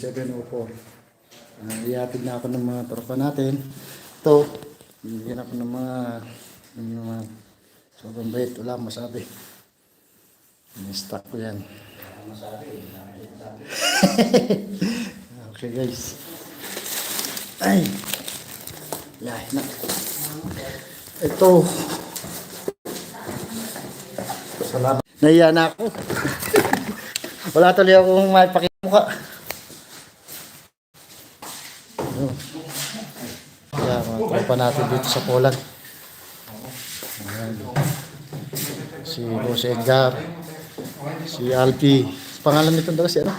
704. Ihatid na ako ng mga tropa natin. Ito, bigyan ako ng mga sobrang bait. Wala masabi. Ini-stock ko yan. Okay guys. Ay. Lahi na. Ito. Salamat. Nahiya na ako. Wala tuloy akong mapakimukha. Kaya mga tropa natin dito sa Poland. Ayan. Si Boss Edgar, si Alpi. Pangalan nito daw si ano?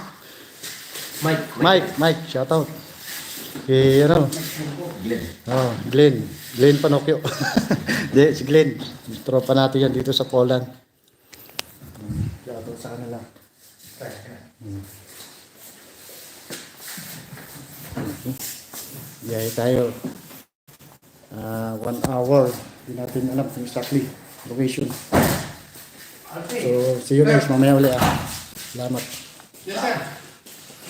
Mike, shout out. Si ano? Glenn. Oh, Glenn Panokyo. Di, si Glenn. Tropa natin yan dito sa Poland. Shout out sa kanila. Biyahe tayo. 1 hour. Hindi natin alam kung exactly location. So, see you guys mamaya ulit. Salamat. Yes, sir.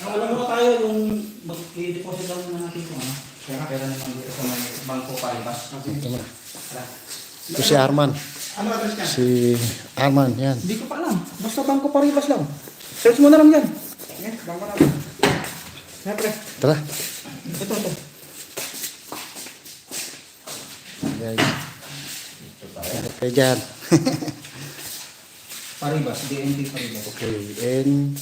Alam mo tayo yung mag-i-deposit lang naman natin kung ano. Kaya pera naman dito sa mga bangko palibas. Ito si Arman. Ano address niya? Si Arman, yan. Hindi ko pa alam. Basta bangko palibas lang. Search mo na lang yan. Okay, bangko na lang. Siyempre. Tara. Ito. Guys. Okay dyan. Paribas, DND Paribas. Okay, and